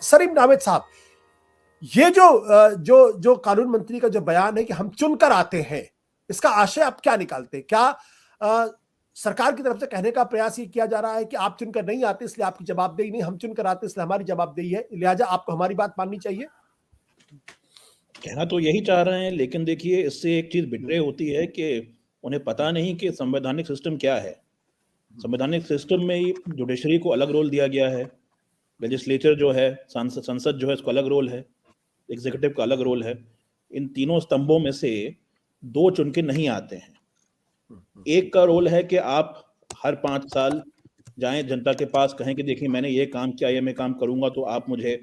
सलीम नावेद साहब, ये जो कानून मंत्री का जो बयान है कि हम चुनकर आते हैं, इसका आशय आप क्या निकालते हैं? क्या सरकार की तरफ से कहने का प्रयास ये किया जा रहा है कि आप चुनकर नहीं आते इसलिए आपकी जवाबदेही नहीं, हम चुनकर आते इसलिए हमारी जवाबदेही है, लिहाजा आपको हमारी बात माननी चाहिए? कहना तो यही चाह रहे हैं, लेकिन देखिए इससे एक चीज बिट्रे होती है कि उन्हें पता नहीं कि संवैधानिक सिस्टम क्या है। संवैधानिक सिस्टम में ही जुडिशरी को अलग रोल दिया गया है, लेजिस्लेचर जो है, संसद जो है, इसको अलग रोल है, एग्जीक्यूटिव का अलग रोल है। इन तीनों स्तंभों में से दो चुन के नहीं आते हैं। एक का रोल है कि आप हर 5 साल जाएं जनता के पास, कहें कि देखिए मैंने ये काम किया, ये मैं काम करूंगा, तो आप मुझे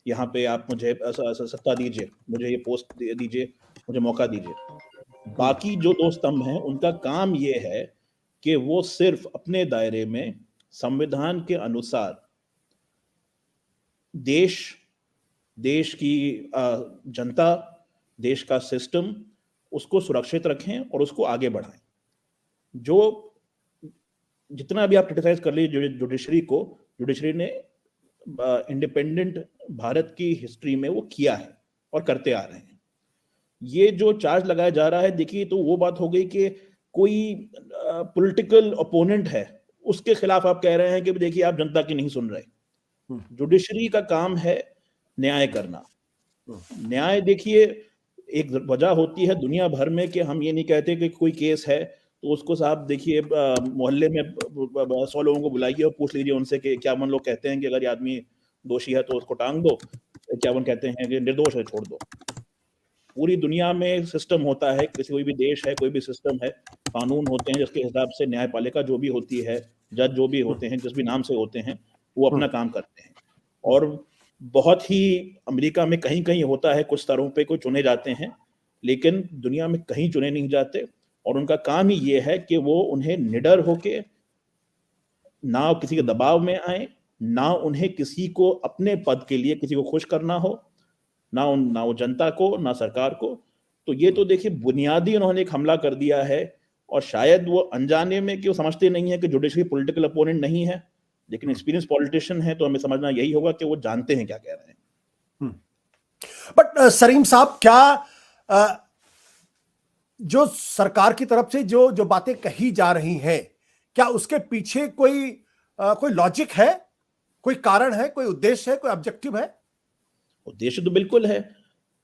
यहाँ पे आप मुझे सत्ता दीजिए, मुझे ये पोस्ट दीजिए, मुझे मौका दीजिए। बाकी जो दो स्तंभ हैं उनका काम ये है कि वो सिर्फ अपने दायरे में संविधान के अनुसार देश की जनता, देश का सिस्टम, उसको सुरक्षित रखें और उसको आगे बढ़ाएं। जो जितना भी आप क्रिटिसाइज कर लीजिए जुडिशरी ने इंडिपेंडेंट भारत की हिस्ट्री में वो किया है और करते आ रहे हैं। ये जो चार्ज लगाया जा रहा है, देखिए तो वो बात हो गई कि कोई पॉलिटिकल ओपोनेंट है उसके खिलाफ आप कह रहे हैं कि देखिए आप जनता की नहीं सुन रहे। जुडिशरी का काम है न्याय करना। न्याय, देखिए एक वजह होती है दुनिया भर में कि हम ये नहीं कहते कि कोई केस है तो उसको साहब देखिए मोहल्ले में 100 लोगों को बुलाइए और पूछ लीजिए उनसे कि क्या मन लोग कहते हैं कि अगर ये आदमी दोषी है तो उसको टांग दो, क्या मन कहते हैं कि निर्दोष है छोड़ दो। पूरी दुनिया में सिस्टम होता है, कोई भी देश है, कोई भी सिस्टम है, कानून होते हैं जिसके हिसाब से न्यायपालिका जो भी होती है, जज जो भी होते हैं, जिस भी नाम से होते हैं, वो अपना काम करते हैं। और बहुत ही अमेरिका में कहीं कहीं होता है, कुछ स्तरों पे कोई चुने जाते हैं, लेकिन दुनिया में कहीं चुने नहीं जाते। और उनका काम ही ये है कि वो उन्हें निडर होके, ना किसी के दबाव में आए, ना उन्हें किसी को अपने पद के लिए किसी को खुश करना हो, ना वो जनता को, ना सरकार को। तो ये तो देखिए बुनियादी उन्होंने एक हमला कर दिया है। और शायद वो अनजाने में कि वो समझते नहीं है कि जुडिशरी पॉलिटिकल अपोनेंट नहीं है, लेकिन एक्सपीरियंस पॉलिटिशियन है, तो हमें समझना यही होगा कि वो जानते हैं क्या कह रहे हैं। बट सलीम साहब, क्या जो सरकार की तरफ से जो बातें कही जा रही हैं, क्या उसके पीछे कोई लॉजिक है, कोई कारण है, कोई उद्देश्य है, कोई ऑब्जेक्टिव है? उद्देश्य तो बिल्कुल है।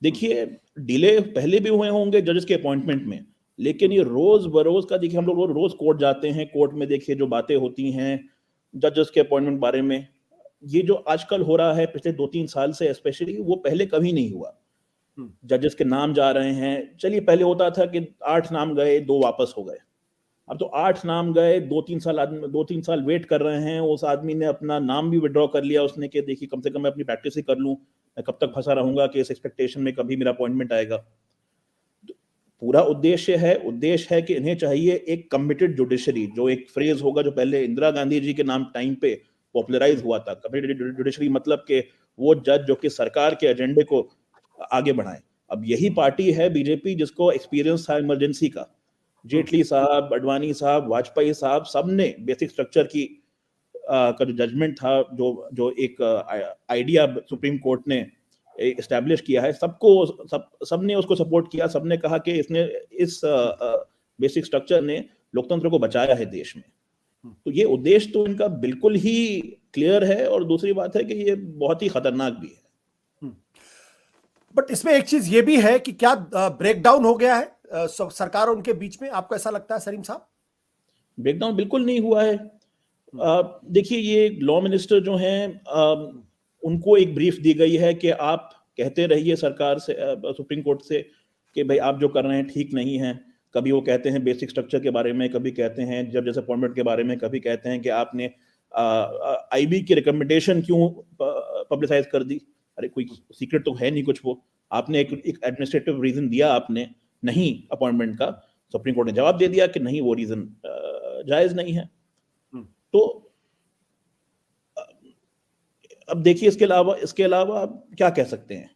देखिए डिले पहले भी हुए होंगे जजेस के अपॉइंटमेंट में, लेकिन ये रोज बरोज का, देखिए हम लोग रोज कोर्ट जाते हैं, कोर्ट में देखिए जो बातें होती हैं जजेस के अपॉइंटमेंट बारे में, ये जो आजकल हो रहा है पिछले 2-3 साल से स्पेशली, वो पहले कभी नहीं हुआ। जजेस के नाम जा रहे हैं। चलिए पहले होता था कि 8 नाम गए, 2 वापस हो गए। अब तो 8 नाम गए, 2-3 साल वेट कर रहे हैं। उस आदमी ने अपना नाम भी विड्रॉ कर लिया उसने कि देखिए कम से कम मैं अपनी प्रैक्टिस ही कर लूं, मैं कब तक फंसा रहूंगा कि इस एक्सपेक्टेशन में कभी मेरा अपॉइंटमेंट आएगा। तो पूरा उद्देश्य है कि इन्हें चाहिए एक कमिटेड जुडिशरी, जो एक फ्रेज होगा जो पहले इंदिरा गांधी जी के नाम टाइम पे पॉपुलराइज हुआ था। कमिटेड जुडिशरी मतलब कि वो जज जो कि सरकार के एजेंडे को आगे बढ़ाए। अब यही पार्टी है बीजेपी जिसको एक्सपीरियंस था इमरजेंसी का। जेटली साहब, अडवाणी साहब, वाजपेयी साहब, सबने बेसिक स्ट्रक्चर की का जो जजमेंट था, जो एक आइडिया सुप्रीम कोर्ट ने एस्टैब्लिश किया है, सबने उसको सपोर्ट किया। सबने कहा कि इस बेसिक स्ट्रक्चर ने लोकतंत्र को बचाया है देश में। तो ये उद्देश्य तो इनका बिल्कुल ही क्लियर है। और दूसरी बात है कि ये बहुत ही खतरनाक भी है। बट इसमें एक चीज ये भी है कि क्या ब्रेकडाउन हो गया है सरकार और उनके बीच में, आपको ऐसा लगता है सलीम साहब? ब्रेकडाउन बिल्कुल नहीं हुआ है। देखिए ये लॉ मिनिस्टर जो हैं, उनको एक ब्रीफ दी गई है कि आप कहते रहिए सरकार से, सुप्रीम कोर्ट से, कि भाई आप जो कर रहे हैं ठीक नहीं है। कभी वो कहते हैं बेसिक स्ट्रक्चर के बारे में, कभी कहते हैं जब जैसे अपॉइंटमेंट के बारे में, कभी कहते हैं कि आपने आईबी की रिकमेंडेशन क्यों पब्लिसाइज कर दी। अरे कोई सीक्रेट तो है नहीं कुछ। वो आपने एक एडमिनिस्ट्रेटिव रीजन दिया आपने नहीं अपॉइंटमेंट का, सुप्रीम कोर्ट ने जवाब दे दिया कि नहीं वो रीजन जायज नहीं है। तो अब देखिए इसके अलावा आप क्या कह सकते हैं?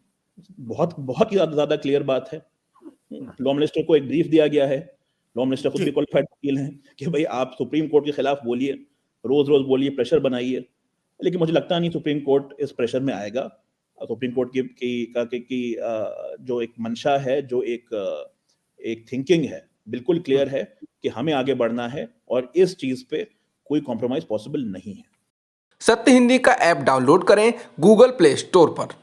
बहुत बहुत ही ज्यादा क्लियर बात है। लॉ मिनिस्टर को एक ब्रीफ दिया गया है। लॉ मिनिस्टर खुद भी क्वालिफाइड वकील हैं कि भाई आप सुप्रीम कोर्ट के खिलाफ बोलिए, रोज बोलिए, प्रेशर बनाइए, लेकिन मुझे लगता नहीं सुप्रीम कोर्ट इस प्रेशर में आएगा। सुप्रीम कोर्ट की जो एक मंशा है, जो एक थिंकिंग है, बिल्कुल क्लियर है कि हमें आगे बढ़ना है और इस चीज पे कोई कॉम्प्रोमाइज पॉसिबल नहीं है। सत्य हिंदी का ऐप डाउनलोड करें गूगल प्ले स्टोर पर।